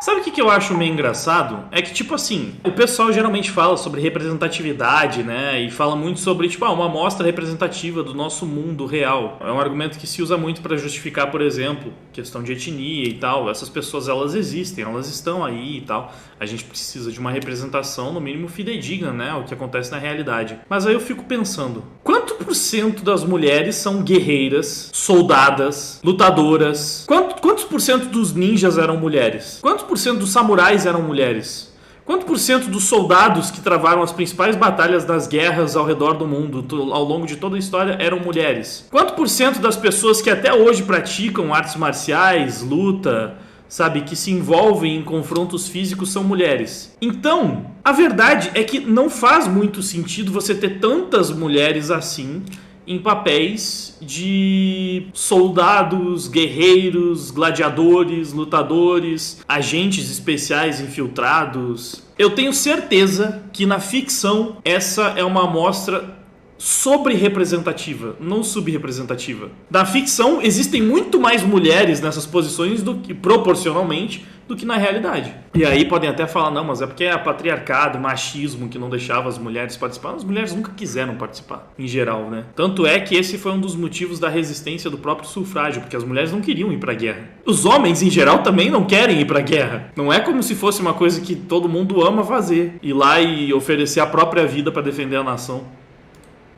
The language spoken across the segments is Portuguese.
Sabe o que eu acho meio engraçado? É que, tipo assim, o pessoal geralmente fala sobre representatividade, né? E fala muito sobre, tipo, uma amostra representativa do nosso mundo real. É um argumento que se usa muito para justificar, por exemplo, questão de etnia e tal. Essas pessoas, elas existem, elas estão aí e tal. A gente precisa de uma representação, no mínimo, fidedigna, né? O que acontece na realidade. Mas aí eu fico pensando, quanto por cento das mulheres são guerreiras, soldadas, lutadoras? Quantos por cento dos ninjas eram mulheres? Quantos por cento dos samurais eram mulheres? Quanto por cento dos soldados que travaram as principais batalhas das guerras ao redor do mundo, ao longo de toda a história, eram mulheres? Quanto por cento das pessoas que até hoje praticam artes marciais, luta, sabe, que se envolvem em confrontos físicos são mulheres? Então, a verdade é que não faz muito sentido você ter tantas mulheres assim em papéis de soldados, guerreiros, gladiadores, lutadores, agentes especiais infiltrados. Eu tenho certeza que na ficção essa é uma amostra sobre-representativa, não subrepresentativa. Na ficção existem muito mais mulheres nessas posições do que proporcionalmente do que na realidade. E aí podem até falar, não, mas é porque é patriarcado, machismo que não deixava as mulheres participar. As mulheres nunca quiseram participar, em geral, né? Tanto é que esse foi um dos motivos da resistência do próprio sufrágio, porque as mulheres não queriam ir pra guerra. Os homens, em geral, também não querem ir pra guerra. Não é como se fosse uma coisa que todo mundo ama fazer, ir lá e oferecer a própria vida pra defender a nação.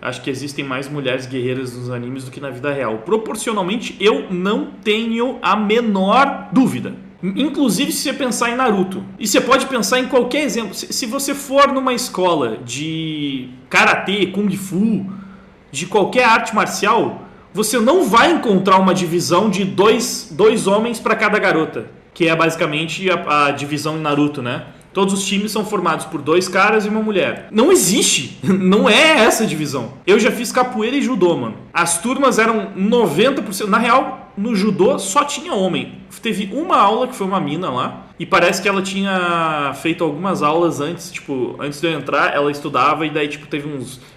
Acho que existem mais mulheres guerreiras nos animes do que na vida real. Proporcionalmente, eu não tenho a menor dúvida. Inclusive se você pensar em Naruto. E você pode pensar em qualquer exemplo. Se você for numa escola de karatê, kung fu, de qualquer arte marcial, você não vai encontrar uma divisão de dois homens para cada garota, que é basicamente a divisão em Naruto, né? Todos os times são formados por 2 caras e uma mulher. Não existe. Não é essa a divisão. Eu já fiz capoeira e judô, mano. As turmas eram 90%. Na real, no judô só tinha homem. Teve uma aula que foi uma mina lá. E parece que ela tinha feito algumas aulas antes. Tipo, antes de eu entrar, ela estudava. E daí, tipo, teve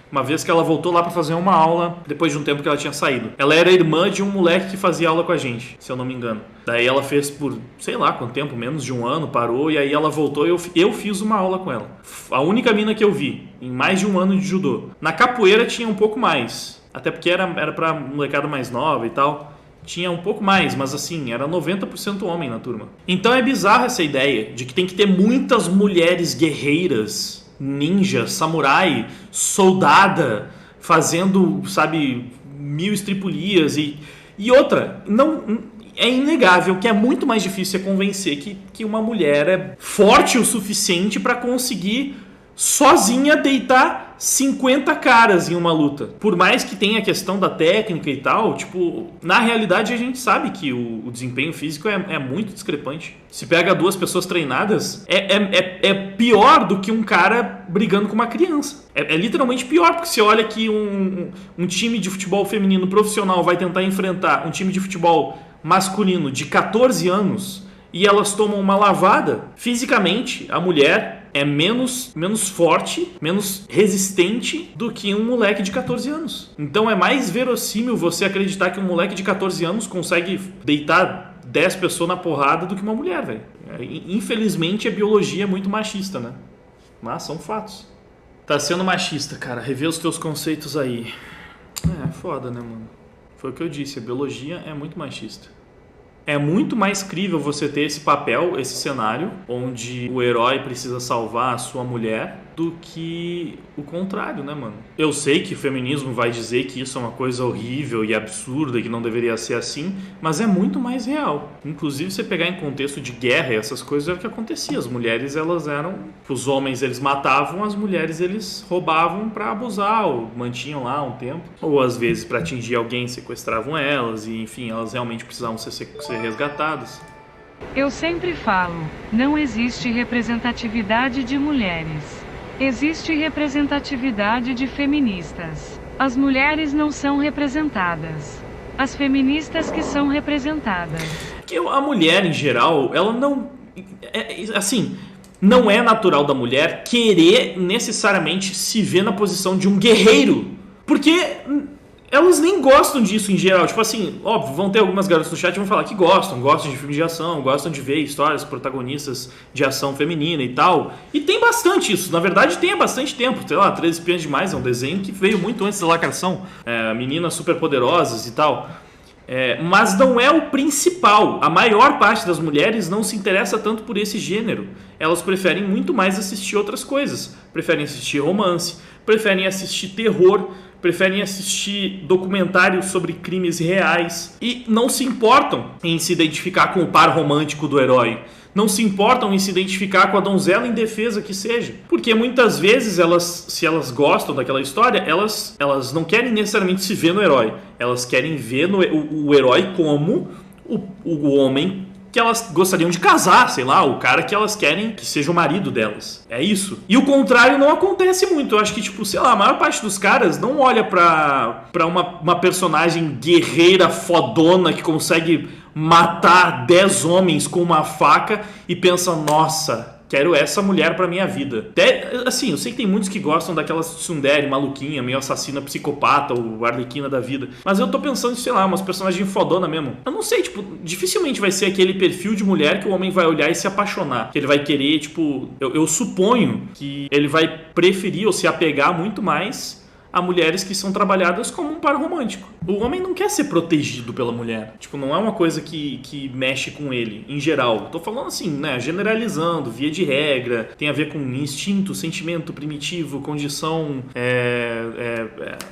uma vez que ela voltou lá pra fazer uma aula depois de um tempo que ela tinha saído. Ela era irmã de um moleque que fazia aula com a gente, se eu não me engano. Daí ela fez por, sei lá quanto tempo, menos de um ano, parou. E aí ela voltou e eu fiz uma aula com ela. A única mina que eu vi em mais de um ano de judô. Na capoeira tinha um pouco mais. Até porque era pra molecada mais nova e tal. Tinha um pouco mais, mas assim, era 90% homem na turma. Então é bizarra essa ideia de que tem que ter muitas mulheres guerreiras, ninja, samurai, soldada, fazendo, sabe, 1000 estripulias e outra, não, é inegável que é muito mais difícil convencer que uma mulher é forte o suficiente para conseguir sozinha deitar 50 caras em uma luta. Por mais que tenha a questão da técnica e tal, tipo, na realidade a gente sabe que o desempenho físico é muito discrepante. Se pega 2 pessoas treinadas, é pior do que um cara brigando com uma criança. É literalmente pior, porque você olha que um time de futebol feminino profissional vai tentar enfrentar um time de futebol masculino de 14 anos e elas tomam uma lavada. Fisicamente, a mulher é menos forte, menos resistente do que um moleque de 14 anos. Então é mais verossímil você acreditar que um moleque de 14 anos consegue deitar 10 pessoas na porrada do que uma mulher, velho. Infelizmente a biologia é muito machista, né? Mas são fatos. Tá sendo machista, cara. Revê os teus conceitos aí. É foda, né, mano? Foi o que eu disse, a biologia é muito machista. É muito mais crível você ter esse papel, esse cenário, onde o herói precisa salvar a sua mulher, do que o contrário, né, mano? Eu sei que o feminismo vai dizer que isso é uma coisa horrível e absurda e que não deveria ser assim, mas é muito mais real. Inclusive, você pegar em contexto de guerra e essas coisas, era o que acontecia. As mulheres, elas eram... Os homens, eles matavam, as mulheres, eles roubavam pra abusar, ou mantinham lá um tempo. Ou, às vezes, pra atingir alguém, sequestravam elas e, enfim, elas realmente precisavam ser resgatadas. Eu sempre falo, não existe representatividade de mulheres. Existe representatividade de feministas. As mulheres não são representadas. As feministas que são representadas. Porque a mulher, em geral, ela não... assim, não é natural da mulher querer necessariamente se ver na posição de um guerreiro. Porque elas nem gostam disso em geral. Tipo assim, óbvio, vão ter algumas garotas no chat que vão falar que gostam de filme de ação, gostam de ver histórias, protagonistas de ação feminina e tal. E tem bastante isso. Na verdade, tem há bastante tempo. Sei lá, 13 Espiãs Demais é um desenho que veio muito antes da lacração. Meninas superpoderosas e tal. Mas não é o principal. A maior parte das mulheres não se interessa tanto por esse gênero. Elas preferem muito mais assistir outras coisas. Preferem assistir romance, preferem assistir terror, preferem assistir documentários sobre crimes reais e não se importam em se identificar com o par romântico do herói. Não se importam em se identificar com a donzela indefesa que seja. Porque muitas vezes, se elas gostam daquela história, elas não querem necessariamente se ver no herói. Elas querem ver o herói como o homem que elas gostariam de casar, sei lá, o cara que elas querem que seja o marido delas. É isso. E o contrário não acontece muito. Eu acho que, tipo, sei lá, a maior parte dos caras não olha pra uma personagem guerreira fodona que consegue matar 10 homens com uma faca e pensa, nossa, quero essa mulher pra minha vida. Até, assim, eu sei que tem muitos que gostam daquela tsundere maluquinha, meio assassina psicopata ou arlequina da vida. Mas eu tô pensando, sei lá, umas personagens fodona mesmo. Eu não sei, tipo, dificilmente vai ser aquele perfil de mulher que o homem vai olhar e se apaixonar. Que ele vai querer, tipo... Eu suponho que ele vai preferir ou se apegar muito mais a mulheres que são trabalhadas como um par romântico. O homem não quer ser protegido pela mulher. Tipo, não é uma coisa que mexe com ele, em geral. Tô falando assim, né, generalizando, via de regra. Tem a ver com instinto, sentimento primitivo, condição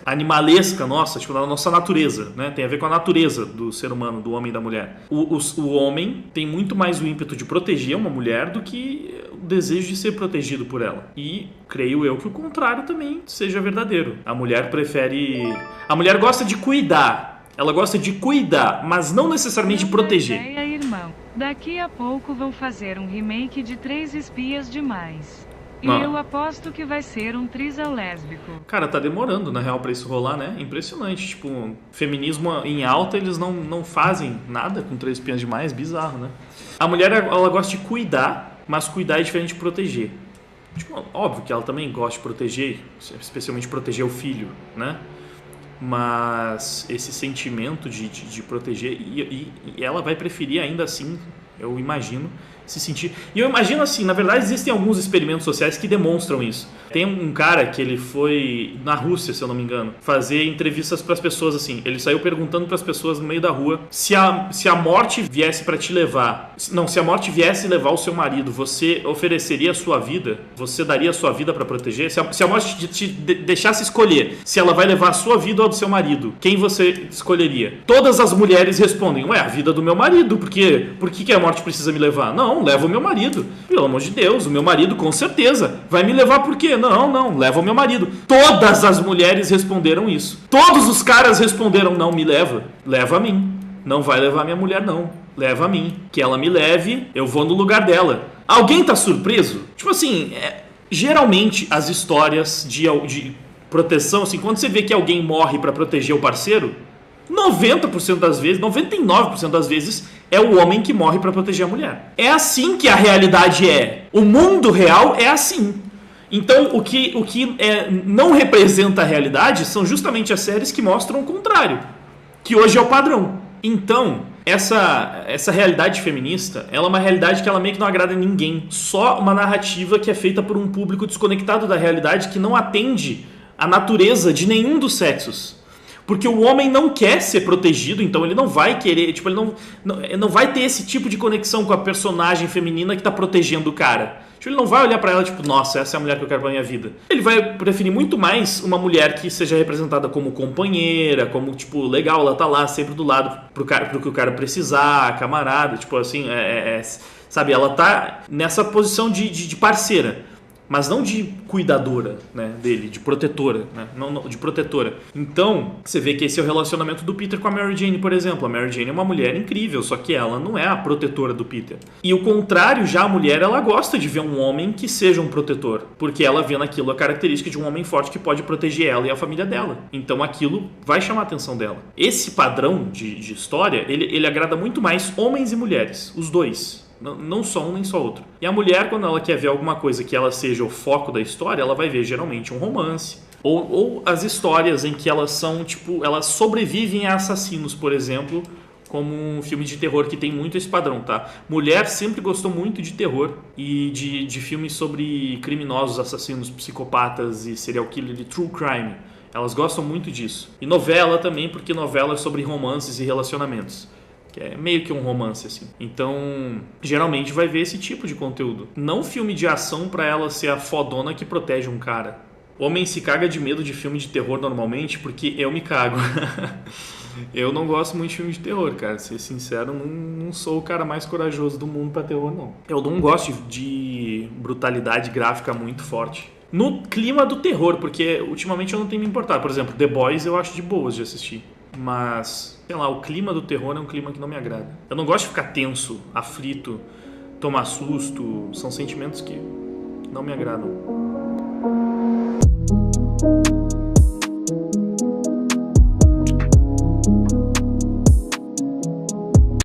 animalesca nossa, tipo, da nossa natureza, né? Tem a ver com a natureza do ser humano, do homem e da mulher. O homem tem muito mais o ímpeto de proteger uma mulher do que o desejo de ser protegido por ela. E creio eu que o contrário também seja verdadeiro. A mulher gosta de cuidar. Ela gosta de cuidar, mas não necessariamente de proteger. Irmão. Daqui a pouco vão fazer um remake de 3 Espias Demais. E eu aposto que vai ser um trisal lésbico. Cara, tá demorando, na real, pra isso rolar, né? Impressionante. Tipo, feminismo em alta, eles não fazem nada com 3 Espias Demais. Bizarro, né? A mulher, ela gosta de cuidar, mas cuidar é diferente de proteger. Tipo, óbvio que ela também gosta de proteger, especialmente proteger o filho, né? Mas esse sentimento de proteger, e ela vai preferir ainda assim, eu imagino, se sentir... E eu imagino assim, na verdade existem alguns experimentos sociais que demonstram isso. Tem um cara que ele foi na Rússia, se eu não me engano, fazer entrevistas para as pessoas assim. Ele saiu perguntando para as pessoas no meio da rua se a morte viesse para te levar. Não, se a morte viesse levar o seu marido, você ofereceria a sua vida? Você daria a sua vida para proteger? Se a morte te deixasse escolher se ela vai levar a sua vida ou a do seu marido, quem você escolheria? Todas as mulheres respondem, ué, a vida do meu marido. Por quê? Por que a morte precisa me levar? Não, leva o meu marido. Pelo amor de Deus, o meu marido com certeza. Vai me levar por quê? Não, leva o meu marido. Todas as mulheres responderam isso. Todos os caras responderam, não, me leva. Leva a mim. Não vai levar minha mulher, não. Leva a mim. Que ela me leve, eu vou no lugar dela. Alguém tá surpreso? Tipo assim, geralmente as histórias de proteção, assim, quando você vê que alguém morre pra proteger o parceiro, 90% das vezes, 99% das vezes, é o homem que morre pra proteger a mulher. É assim que a realidade é. O mundo real é assim. Então, o que não representa a realidade são justamente as séries que mostram o contrário, que hoje é o padrão. Então, essa realidade feminista, ela é uma realidade que ela meio que não agrada a ninguém. Só uma narrativa que é feita por um público desconectado da realidade, que não atende à natureza de nenhum dos sexos. Porque o homem não quer ser protegido, então ele não vai querer, tipo, ele não vai ter esse tipo de conexão com a personagem feminina que está protegendo o cara. Tipo, ele não vai olhar pra ela tipo, nossa, essa é a mulher que eu quero pra minha vida. Ele vai preferir muito mais uma mulher que seja representada como companheira, como, tipo, legal, ela tá lá sempre do lado pro que o cara precisar, camarada, tipo assim, sabe, ela tá nessa posição de parceira. Mas não de cuidadora, né, dele, de protetora, né, não, de protetora. Então, você vê que esse é o relacionamento do Peter com a Mary Jane, por exemplo. A Mary Jane é uma mulher incrível, só que ela não é a protetora do Peter. E o contrário, já a mulher, ela gosta de ver um homem que seja um protetor, porque ela vê naquilo a característica de um homem forte que pode proteger ela e a família dela. Então aquilo vai chamar a atenção dela. Esse padrão de história, ele agrada muito mais homens e mulheres, os dois. Não só um nem só outro. E a mulher, quando ela quer ver alguma coisa que ela seja o foco da história, ela vai ver geralmente um romance Ou as histórias em que elas são, tipo, elas sobrevivem a assassinos, por exemplo, como um filme de terror que tem muito esse padrão, tá? Mulher sempre gostou muito de terror e de filmes sobre criminosos, assassinos, psicopatas e serial killer, de true crime. Elas gostam muito disso. E novela também, porque novela é sobre romances e relacionamentos. Que é meio que um romance, assim. Então, geralmente vai ver esse tipo de conteúdo. Não filme de ação pra ela ser a fodona que protege um cara. Homem se caga de medo de filme de terror normalmente porque eu me cago. Eu não gosto muito de filme de terror, cara. Ser sincero, não sou o cara mais corajoso do mundo pra terror, não. Eu não gosto de brutalidade gráfica muito forte. No clima do terror, porque ultimamente eu não tenho me importado. Por exemplo, The Boys eu acho de boas de assistir. Mas, sei lá, o clima do terror é um clima que não me agrada. Eu não gosto de ficar tenso, aflito, tomar susto. São sentimentos que não me agradam.